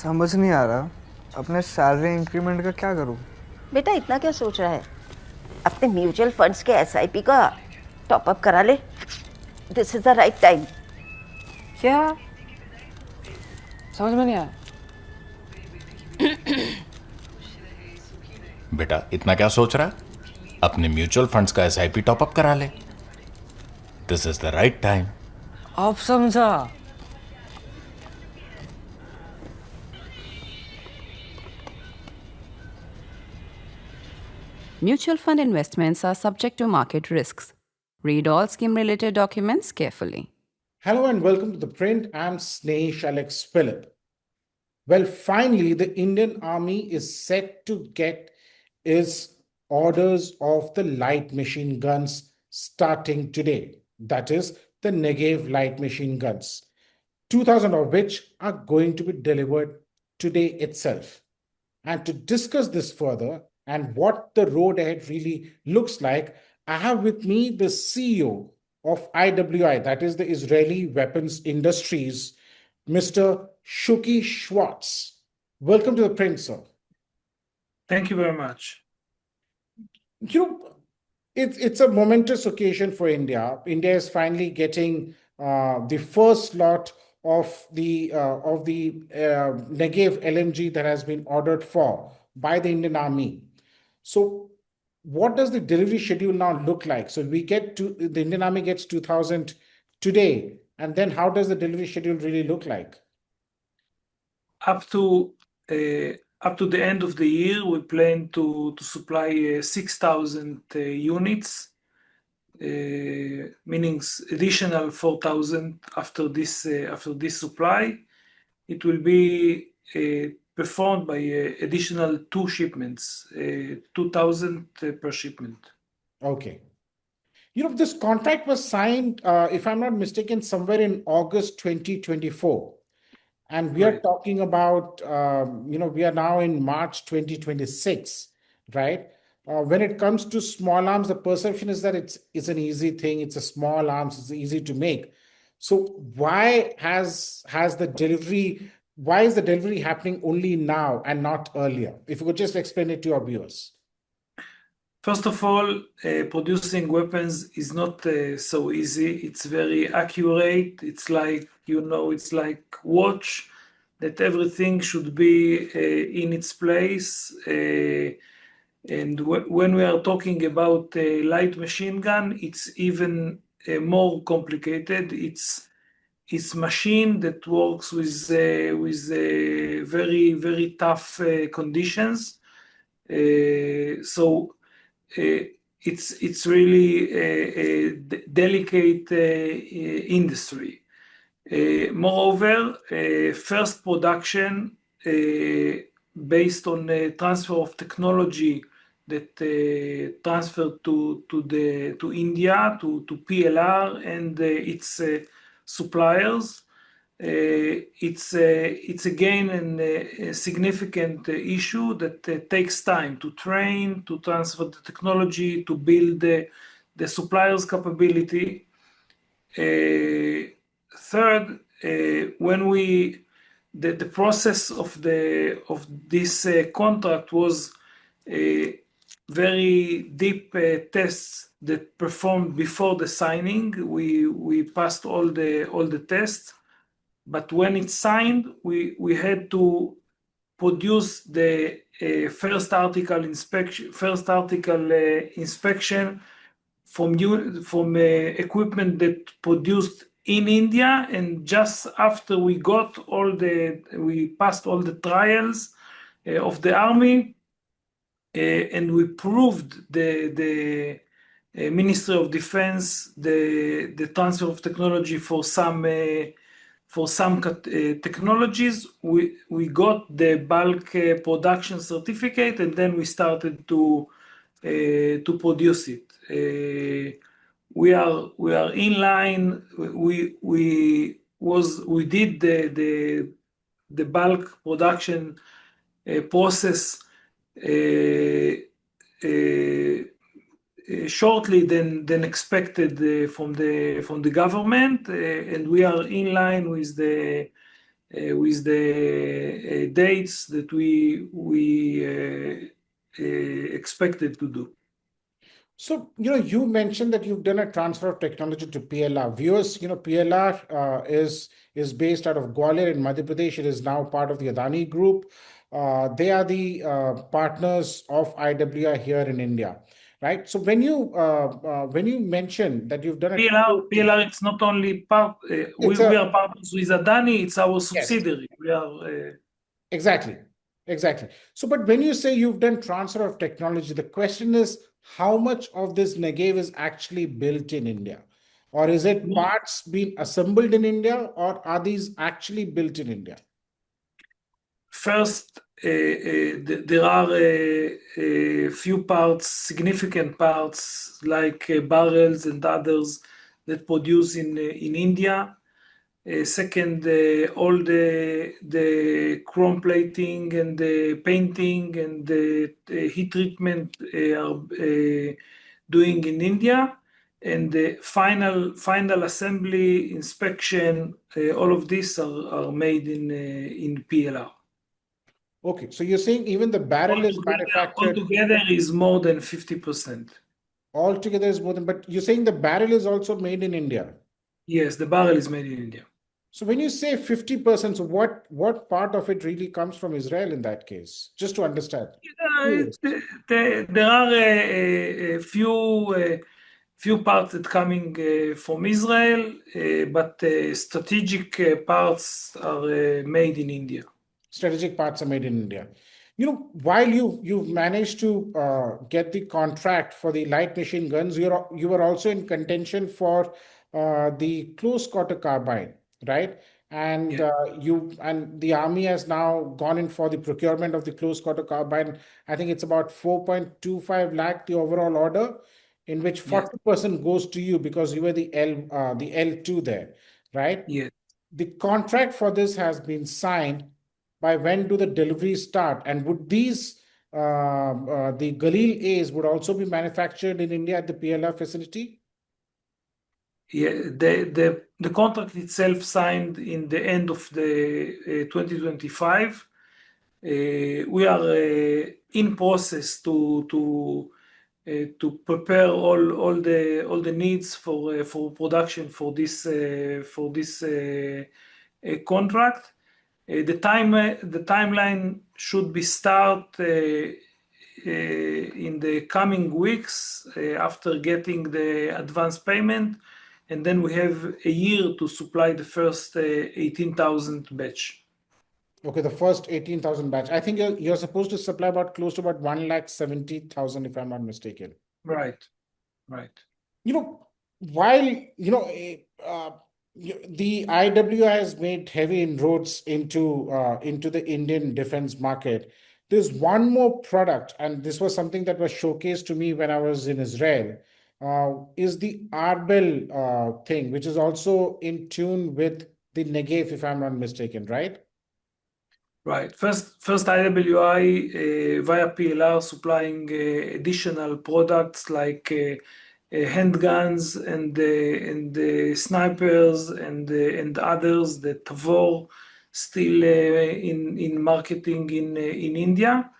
समझ नहीं आ रहा अपने सैलरी इंक्रीमेंट का क्या करूं। बेटा इतना क्या सोच रहा है? अपने म्यूचुअल फंड्स के एसआईपी का टॉप अप करा ले। This is the right time. क्या? समझ में नहीं आया। बेटा इतना क्या सोच रहा है? अपने म्यूचुअल फंड्स का एसआईपी टॉपअप करा ले। This is the right time. अब समझा। Mutual fund investments are subject to market risks. Read all scheme related documents carefully. Hello and welcome to The Print. I'm Snehesh Alex Philip. Well, finally, the Indian Army is set to get its orders of the light machine guns starting today. That is, the Negev light machine guns, 2,000 of which are going to be delivered today itself. And to discuss this further and what the road ahead really looks like, I have with me the CEO of IWI, that is the Israeli Weapons Industries, Mr. Shuki Schwartz. Welcome to The Print, sir. Thank you very much. You know, it's a momentous occasion for India. India is finally getting the first lot of the Negev LMG that has been ordered for by the Indian Army. So, what does the delivery schedule now look like? So we get to the Indian Army gets 2,000 today, and then how does the delivery schedule really look like? Up to the end of the year, we plan to supply 6,000 units, meaning additional 4,000 after this supply. It will be performed by additional 2 shipments, 2,000 per shipment. Okay. You know, this contract was signed, if I'm not mistaken, somewhere in August 2024. And we are Right. talking about, we are now in March 2026, right? When it comes to small arms, the perception is that it's an easy thing. It's a small arms. It's easy to make. So why is the delivery happening only now and not earlier? If you could just explain it to your viewers. First of all, producing weapons is not so easy. It's very accurate. It's like, it's like watch that everything should be in its place. And when we are talking about a light machine gun, it's even more complicated. It's machine that works with very, very tough conditions. So it's really a delicate industry. Moreover, first production based on transfer of technology that transferred to India to PLR and its suppliers. It's again a significant issue that takes time to train, to transfer the technology, to build the supplier's capability. Third, when the process of this contract was very deep tests that performed before the signing. We passed all the tests. But when it's signed, we had to produce the first article inspection from equipment that produced in India, and just after we passed all the trials of the army, and we proved the Ministry of Defense the transfer of technology for some technologies, we got the bulk production certificate, and then we started to produce it. We are in line. We did the bulk production process shortly than expected from the government, and we are in line with the with the dates that we expected to do. So, you mentioned that you've done a transfer of technology to PLR. Viewers, PLR is based out of Gwalior in Madhya Pradesh. It is now part of the Adani Group. They are the partners of IWI here in India, right? So when you mention that you've done a PLR, it's not only part. it's We a are partners with Adani. It's our yes. subsidiary. We are. Exactly. Exactly. So, but when you say you've done transfer of technology, the question is how much of this Negev is actually built in India? Or is it parts being assembled in India, or are these actually built in India? First, there are a few parts, significant parts, like barrels and others that produce in India. Second, all the chrome plating and the painting and the heat treatment are doing in India. And the final assembly, inspection, all of these are made in PLR. Okay, so you're saying even the barrel is manufactured Altogether is more than 50%. altogether is more than, but you're saying the barrel is also made in India. Yes, the barrel is made in India. So when you say 50%, so what part of it really comes from Israel in that case? Just to understand. Curious. There are a few parts that coming from Israel, but strategic parts are made in India. Strategic parts are made in India. While you've managed to get the contract for the light machine guns, you were also in contention for the close quarter carbine, right? And Yeah. the army has now gone in for the procurement of the close quarter carbine. I think it's about 4.25 lakh the overall order, in which Yes. 40% goes to you because you were the L2 there, right? Yes. The contract for this has been signed. By when do the deliveries start? And would these the Galil A's would also be manufactured in India at the PLR facility? Yeah, the contract itself signed in the end of the 2025. We are in process to prepare all the needs for production for this contract. The timeline should be start in the coming weeks after getting the advance payment, and then we have a year to supply the first 18,000 batch. Okay, the first 18,000 batch. I think you're supposed to supply about close to about 1,70,000, if I'm not mistaken. Right, right. While the IWI has made heavy inroads into the Indian defense market, there's one more product, and this was something that was showcased to me when I was in Israel, is the Arbel thing, which is also in tune with the Negev, if I'm not mistaken, right? Right. First IWI via PLR supplying additional products like handguns and snipers and others that Tavor still in marketing in India.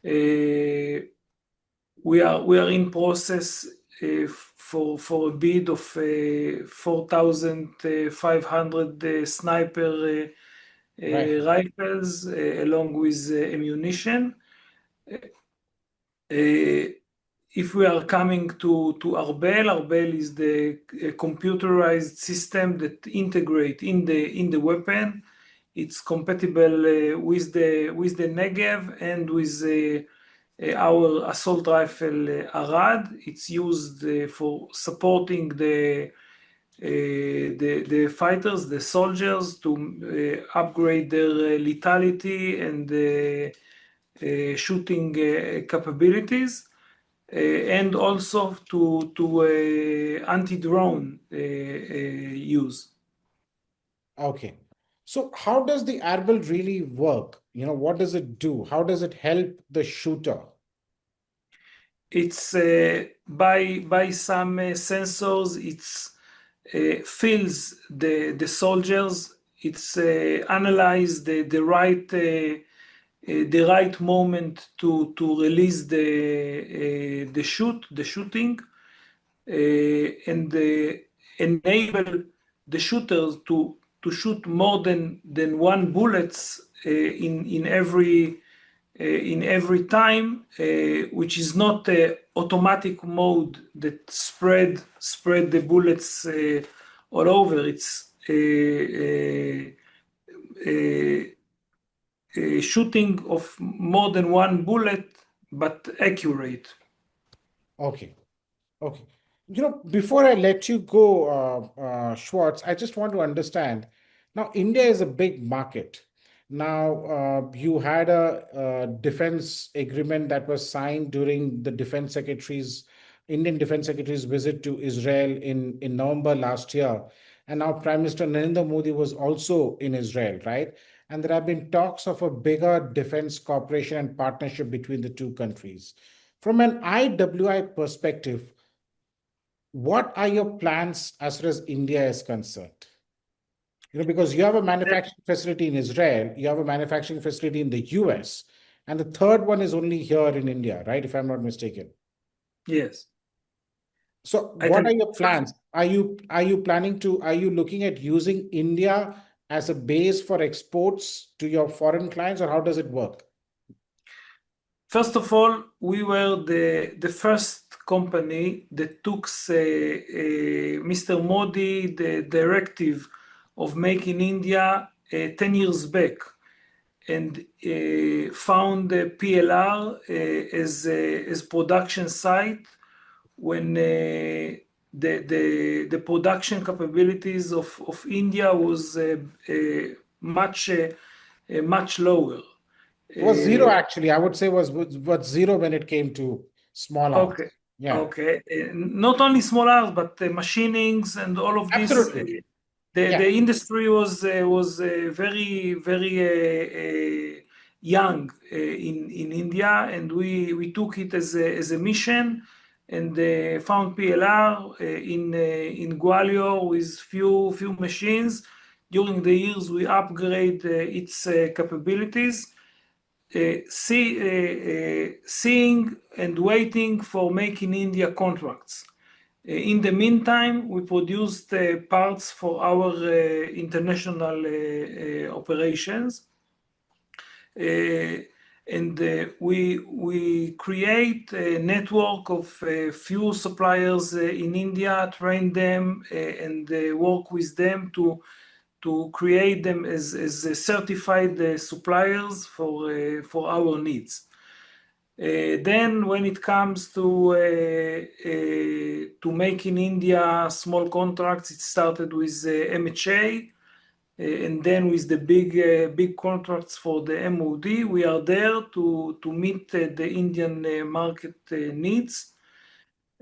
We are in process for a bid of 4,500 sniper Right. rifles along with ammunition. If we are coming to Arbel is the computerized system that integrate in the weapon. It's compatible with the Negev and with our assault rifle Arad. It's used for supporting the fighters, the soldiers, to upgrade their lethality and shooting capabilities, and also to anti-drone use. Okay. So how does the Arbel really work? What does it do? How does it help the shooter? It's by some sensors. It's fills the soldiers It's analyze the right moment to release the shooting, and enable the shooters to shoot more than one bullets in every time, which is not a automatic mode that spread the bullets all over. It's shooting of more than one bullet, but accurate. Okay. Okay. Before I let you go, Schwartz, I just want to understand. Now, India is a big market. Now, you had a defense agreement that was signed during the Indian Defense Secretary's visit to Israel in November last year. And now Prime Minister Narendra Modi was also in Israel, right? And there have been talks of a bigger defense cooperation and partnership between the two countries. From an IWI perspective, what are your plans as far as India is concerned? Because you have a manufacturing facility in Israel, you have a manufacturing facility in the US, and the third one is only here in India, right? If I'm not mistaken. Yes. So I what can- are your plans? Are you looking at using India as a base for exports to your foreign clients, or how does it work? First of all, we were the first company that took Mr. Modi the directive of making India 10 years back, and found the PLR as production site when the production capabilities of India was much lower. It was zero, actually. I would say was zero when it came to small arms. Okay. Yeah, Okay. Not only small arms, but machinings and all of this. absolutely. Yeah. The industry was very young in India, and we took it as a mission, and found PLR in Gwalior with few machines. During the years, we upgrade its capabilities. Seeing and waiting for making India contracts. In the meantime, we produced parts for our international operations. And we create a network of few suppliers in India, train them, and work with them to create them as certified suppliers for our needs. Then when it comes to make in India small contracts, it started with MHA, and then with the big contracts for the MOD. We are there to meet the Indian market needs.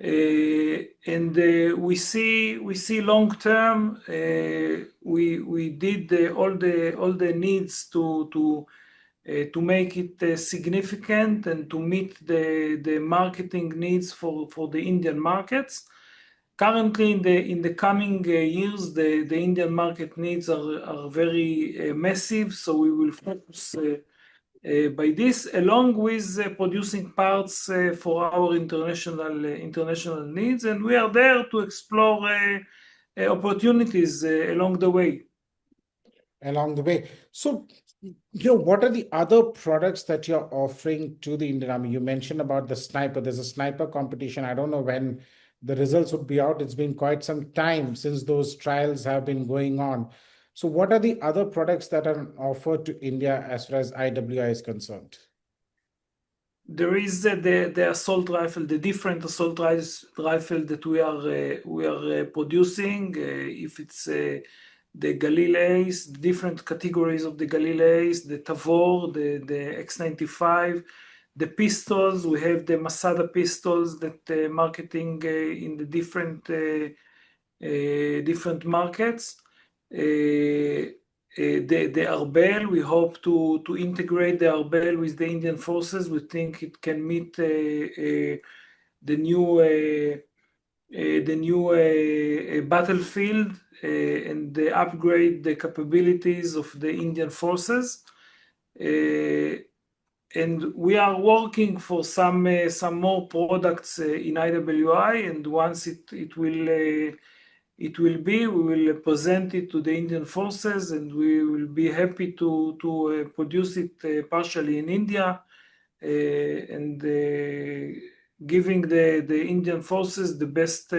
And we see long term. We did all the needs to make it significant and to meet the marketing needs for the Indian markets. Currently, in the coming years, the Indian market needs are very massive, so we will focus by this, along with producing parts for our international needs, and we are there to explore opportunities along the way. Along the way. So, what are the other products that you're offering to the Indian Army? You mentioned about the sniper. There's a sniper competition. I don't know when the results would be out. It's been quite some time since those trials have been going on. So what are the other products that are offered to India as far as IWI is concerned? There is the assault rifle, the different assault rifle that we are producing. If it's the Galil Ace, different categories of the Galil Ace, the Tavor, the X95, the pistols. We have the Masada pistols that marketing in the different markets. The Arbel, we hope to integrate the Arbel with the Indian forces. We think it can meet the new battlefield and upgrade the capabilities of the Indian forces. And we are working for some more products in IWI, and once it will be, we will present it to the Indian forces, and we will be happy to produce it partially in India, and giving the Indian forces the best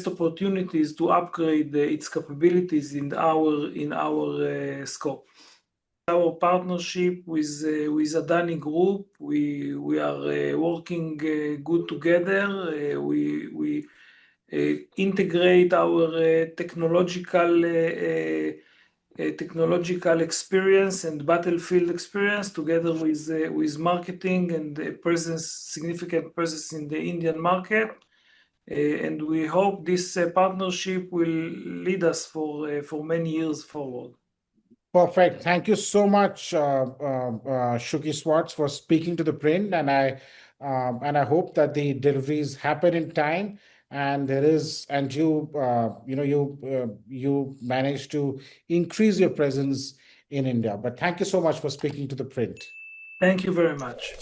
opportunities to upgrade its capabilities in our scope. Our partnership with Adani Group, we are working good together. We integrate our technological experience and battlefield experience together with marketing and significant presence in the Indian market. And we hope this partnership will lead us for many years forward. Perfect. Thank you so much, Shuki Schwartz, for speaking to the print, and I hope that the deliveries happen in time, and you manage to increase your presence in India. But thank you so much for speaking to the print. Thank you very much.